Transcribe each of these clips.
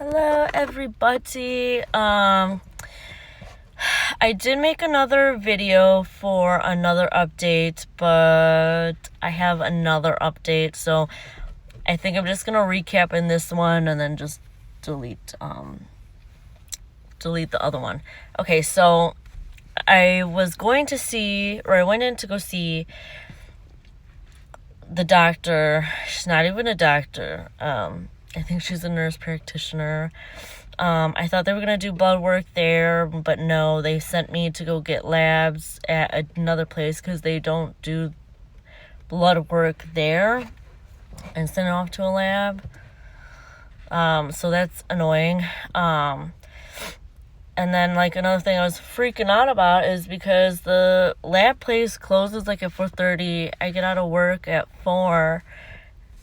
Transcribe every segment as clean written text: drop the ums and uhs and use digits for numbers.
Hello everybody. I did make another video for another update, but I have another update, so I think I'm just gonna recap in this one and then just delete the other one. Okay, so I went in to go see the doctor. She's not even a doctor. I think she's a nurse practitioner. I thought they were going to do blood work there, but no, they sent me to go get labs at another place because they don't do blood work there and send it off to a lab. So that's annoying. And then, another thing I was freaking out about is because the lab place closes, at 4:30. I get out of work at 4.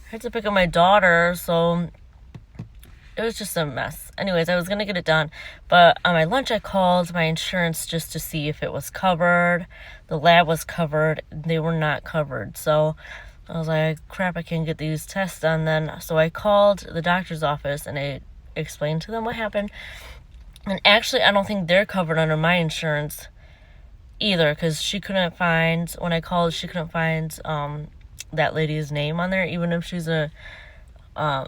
I had to pick up my daughter, so it was just a mess. Anyways, I was going to get it done, but on my lunch I called my insurance just to see if it was covered. The lab was covered. They were not covered. So I was like, crap, I can't get these tests done then. So I called the doctor's office and I explained to them what happened. And actually, I don't think they're covered under my insurance either, because when I called, she couldn't find that lady's name on there, even if she's a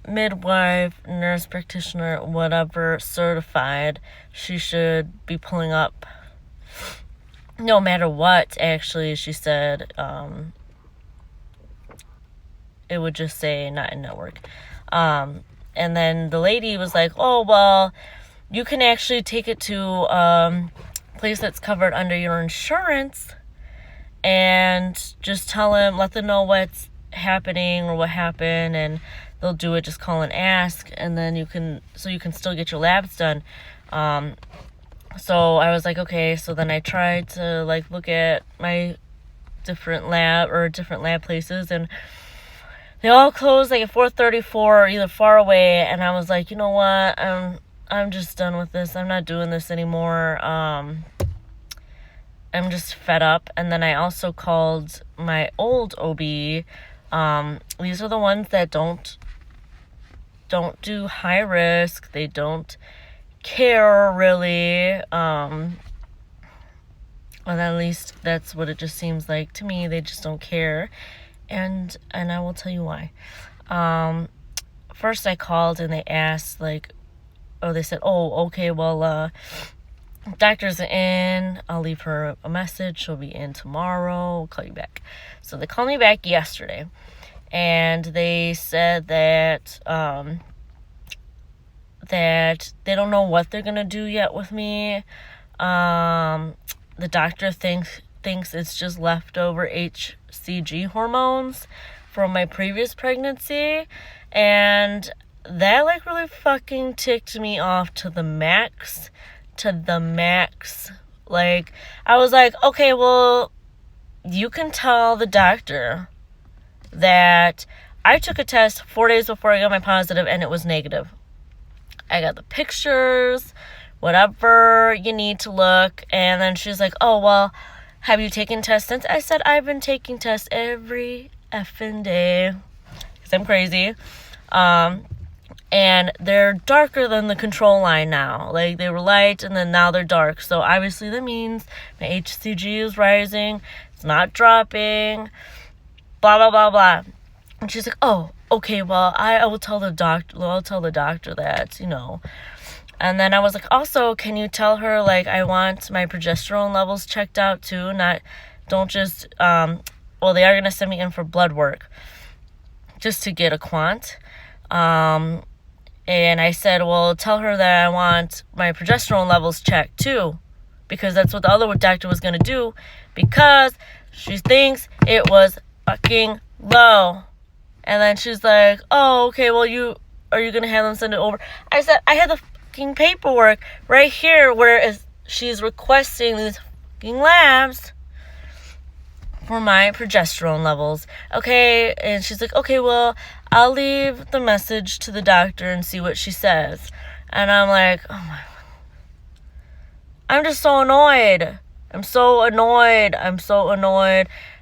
midwife, nurse practitioner, whatever, certified. She should be pulling up no matter what. Actually, she said it would just say not in network. And then the lady was like, oh, well, you can actually take it to a place that's covered under your insurance and just let them know what's happening or what happened, and they'll do it. Just call and ask, and then you can still get your labs done. So I was like, okay. So then I tried to look at my different lab places, and they all closed at 4:34, either far away. And I was like, you know what? I'm just done with this. I'm not doing this anymore. I'm just fed up. And then I also called my old OB. These are the ones that don't do high risk. They don't care really. And at least that's what it just seems like to me. They just don't care. And I will tell you why. First I called and they asked they said, oh, okay, well, doctor's in. I'll leave her a message. She'll be in tomorrow. We'll call you back. So they called me back yesterday, and they said that that they don't know what they're gonna do yet with me. The doctor thinks it's just leftover HCG hormones from my previous pregnancy, and that really fucking ticked me off to the max. I was like, okay, well, you can tell the doctor that I took a test 4 days before I got my positive and it was negative. I got the pictures, whatever you need to look. And then she's like, oh, well, have you taken tests since? I said, I've been taking tests every effing day because I'm crazy. And they're darker than the control line now. They were light and then now they're dark. So obviously that means my HCG is rising. It's not dropping. Blah, blah, blah, blah. And she's like, oh, okay, well, I will tell the doctor. I'll tell the doctor that, And then I was like, also, can you tell her, I want my progesterone levels checked out too? Don't just, they are going to send me in for blood work just to get a quant. And I said, well, tell her that I want my progesterone levels checked too, because that's what the other doctor was going to do, because she thinks it was fucking low. And then she's like, oh, okay, well, are you going to have them send it over? I said, I had the fucking paperwork right here where she's requesting these fucking labs for my progesterone levels. Okay, and she's like, okay, well, I'll leave the message to the doctor and see what she says. And I'm like, oh my, I'm just so annoyed. I'm so annoyed.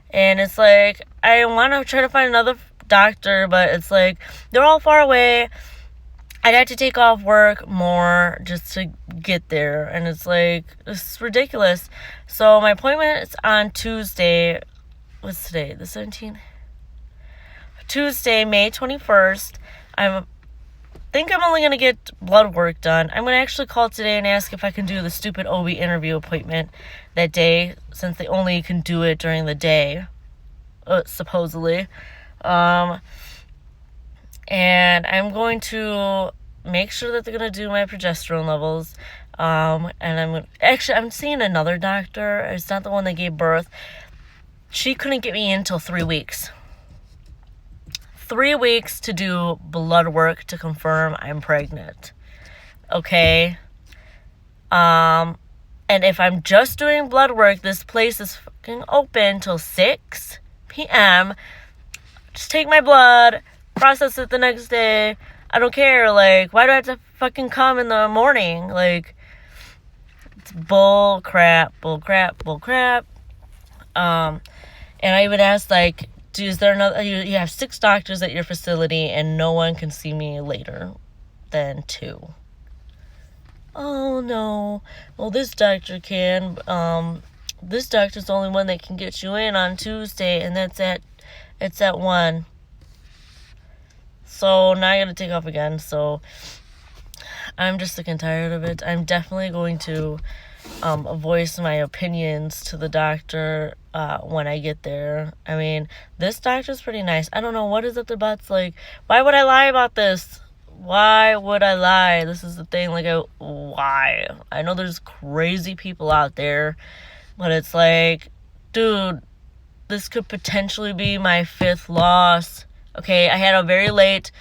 And it's like, I want to try to find another doctor, but it's like, they're all far away. I'd have to take off work more just to get there. And it's like, it's ridiculous. So my appointment is on Tuesday. What's today? The 17th? Tuesday, May 21st. I think I'm only going to get blood work done. I'm going to actually call today and ask if I can do the stupid OB interview appointment that day, since they only can do it during the day, supposedly. And I'm going to make sure that they're going to do my progesterone levels. And I'm seeing another doctor. It's not the one that gave birth. She couldn't get me in until 3 weeks. 3 weeks to do blood work to confirm I'm pregnant. Okay? And if I'm just doing blood work, this place is fucking open till 6 p.m. Just take my blood, process it the next day. I don't care. Like, why do I have to fucking come in the morning? Like, it's bull crap. And I even asked, like, is there another, you have 6 doctors at your facility and no one can see me later than 2. Oh, no. Well, this doctor can. This doctor's the only one that can get you in on Tuesday, and it's at 1. So now I gotta take off again. So I'm just sick and tired of it. I'm definitely going to voice my opinions to the doctor when I get there. I mean, this doctor's pretty nice. I don't know what is up their butts. Like, why would I lie about this? Why would I lie? This is the thing. Like, why? I know there's crazy people out there, but it's like, dude, this could potentially be my 5th loss. Okay, I had a very late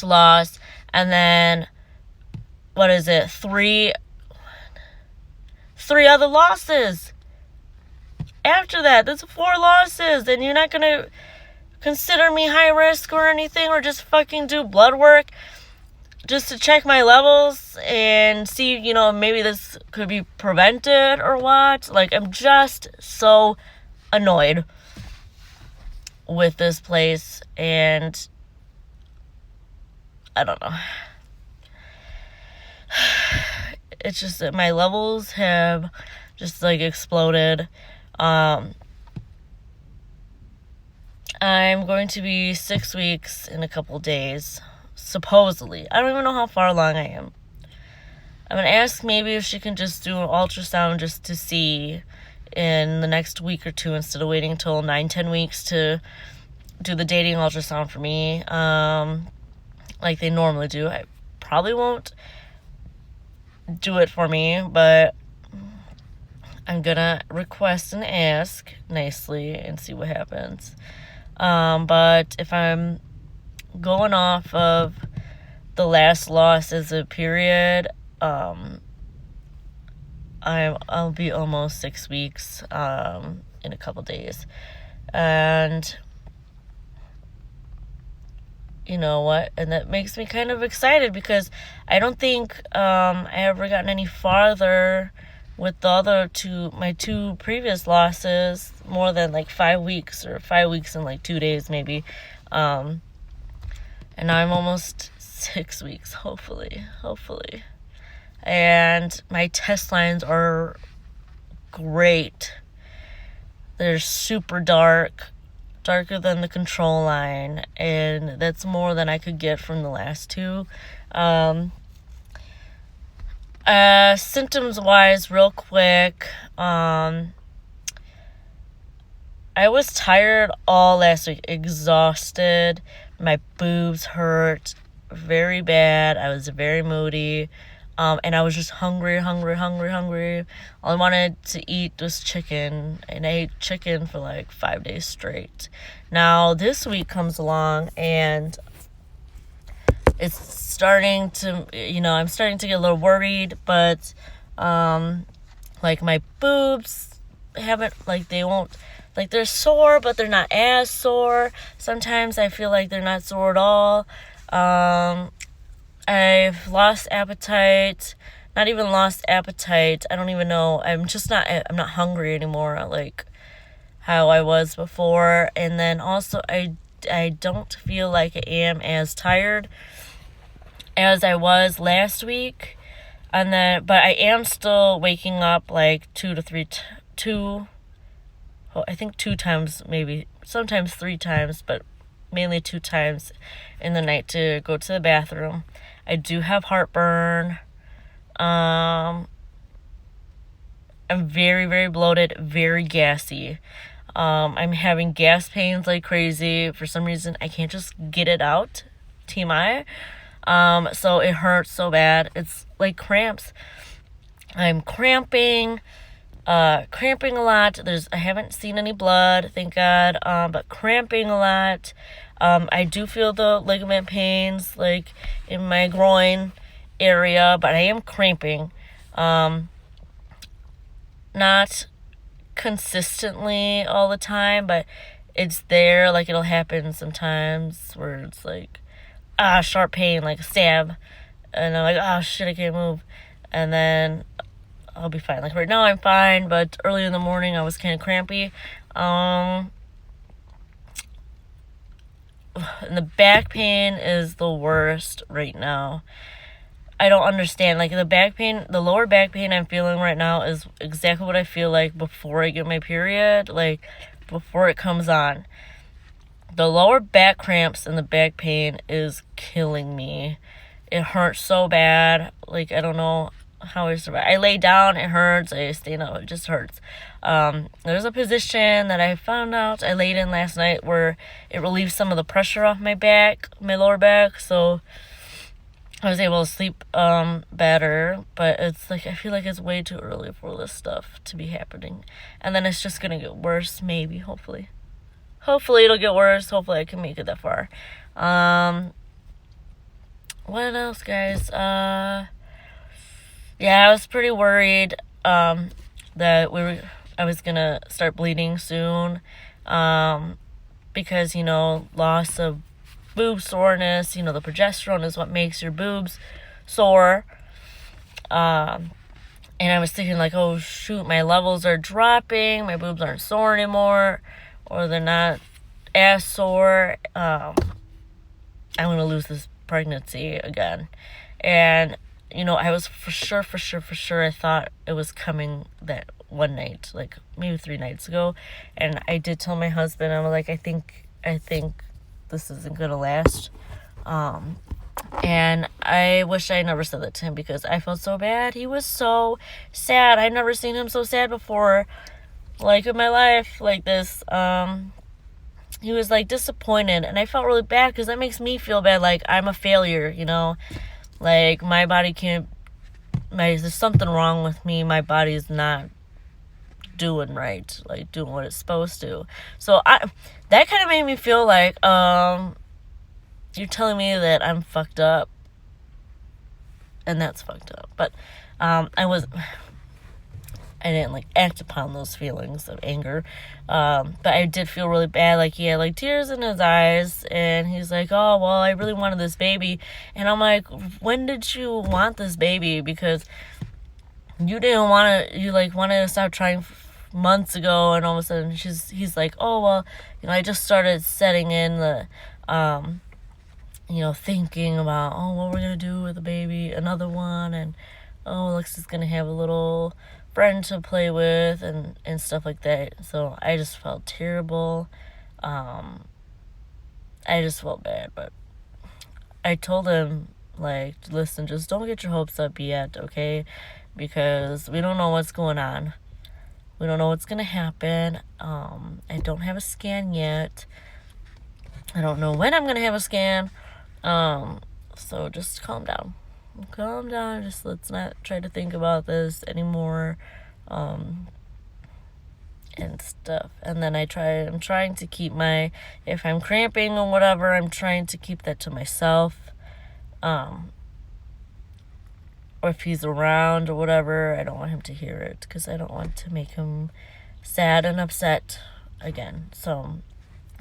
loss, and then, what is it, 3 other losses. After that, that's 4 losses, and you're not gonna consider me high risk or anything, or just fucking do blood work just to check my levels and see, maybe this could be prevented or what. Like, I'm just so annoyed with this place, and I don't know. It's just that my levels have just, like, exploded. I'm going to be 6 weeks in a couple days, supposedly. I don't even know how far along I am. I'm going to ask maybe if she can just do an ultrasound just to see in the next week or 2 instead of waiting until 9-10 weeks to do the dating ultrasound for me, like they normally do. I probably won't do it for me, but I'm gonna request and ask nicely and see what happens. But if I'm going off of the last loss as a period, I'll be almost 6 weeks in a couple days. And you know what? And that makes me kind of excited because I don't think I ever gotten any farther with the other my 2 previous losses, more than like 5 weeks, or 5 weeks and like 2 days maybe. And now I'm almost 6 weeks, hopefully. And my test lines are great. They're super darker than the control line, and that's more than I could get from the last 2. Symptoms wise, real quick, I was tired all last week, exhausted. My boobs hurt very bad. I was very moody. And I was just hungry. All I wanted to eat was chicken, and I ate chicken for like 5 days straight. Now, this week comes along, and it's starting to, I'm starting to get a little worried, but, like, my boobs haven't, like, they won't, like, they're sore, but they're not as sore. Sometimes I feel like they're not sore at all. I've lost appetite. Not even lost appetite. I don't even know. I'm not hungry anymore like how I was before. And then also I don't feel like I am as tired. as I was last week. And then, but I am still waking up like I think 2 times, maybe sometimes 3 times, but mainly 2 times in the night to go to the bathroom. I do have heartburn. I'm very, very bloated, very gassy. I'm having gas pains like crazy. For some reason, I can't just get it out. TMI. So it hurts so bad. It's like cramps. I'm cramping a lot. I haven't seen any blood, thank God. But cramping a lot. I do feel the ligament pains, like in my groin area, but I am cramping. Not consistently all the time, but it's there. Like, it'll happen sometimes where it's like, sharp pain, like a stab, and I'm like, shit, I can't move, and then I'll be fine. Like right now I'm fine, but early in the morning I was kind of crampy. And the back pain is the worst right now. I don't understand. Like, the lower back pain I'm feeling right now is exactly what I feel like before I get my period, like before it comes on. The lower back cramps and the back pain is killing me. It hurts so bad. Like, I don't know how I survive. I lay down, it hurts. I stand up, it just hurts. There's a position that I found out I laid in last night where it relieves some of the pressure off my back, my lower back, so I was able to sleep better. But it's like, I feel like it's way too early for this stuff to be happening, and then it's just gonna get worse. Maybe, hopefully it'll get worse. Hopefully I can make it that far. What else, guys? Yeah, I was pretty worried that I was gonna start bleeding soon, because, loss of boob soreness, the progesterone is what makes your boobs sore. And I was thinking, like, oh shoot, my levels are dropping, my boobs aren't sore anymore, or they're not as sore. I'm gonna lose this pregnancy again. And I was for sure, I thought it was coming that one night, like maybe 3 nights ago. And I did tell my husband, I was like, I think this isn't gonna last. And I wish I never said that to him, because I felt so bad. He was so sad. I'd never seen him so sad before, like, in my life, like this. He was like disappointed, and I felt really bad, because that makes me feel bad, like I'm a failure, like my body there's something wrong with me. My body's not doing right, like doing what it's supposed to. So that kind of made me feel like, you're telling me that I'm fucked up, and that's fucked up. But I didn't like act upon those feelings of anger, but I did feel really bad. Like, he had like tears in his eyes, and he's like, oh well, I really wanted this baby. And I'm like, when did you want this baby? Because you didn't want to, you like wanted to stop trying months ago, and all of a sudden he's like, oh well, I just started setting in the thinking about, oh, what we're gonna do with the baby, another one, and oh, Alexa's gonna have a little friend to play with, and stuff like that. So I just felt terrible. I just felt bad, but I told him, like, listen, just don't get your hopes up yet, okay? Because we don't know what's going on. We don't know what's gonna happen. I don't have a scan yet. I don't know when I'm gonna have a scan. So just calm down. Just let's not try to think about this anymore, and stuff. And then I'm trying to keep if I'm cramping or whatever, I'm trying to keep that to myself. Or if he's around or whatever, I don't want him to hear it, because I don't want to make him sad and upset again. So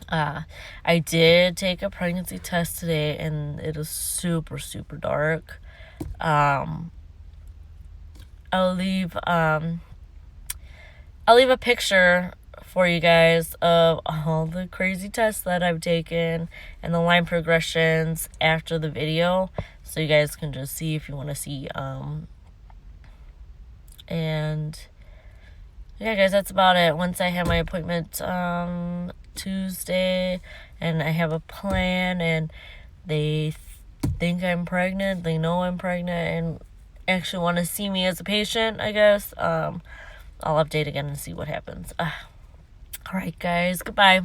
I did take a pregnancy test today, and it is super, super dark. I'll leave a picture for you guys of all the crazy tests that I've taken and the line progressions after the video, so you guys can just see if you want to see. And yeah, guys, that's about it. Once I have my appointment Tuesday, and I have a plan, and they think I'm pregnant, they know I'm pregnant, and actually want to see me as a patient, I guess, I'll update again and see what happens. Alright, guys, goodbye.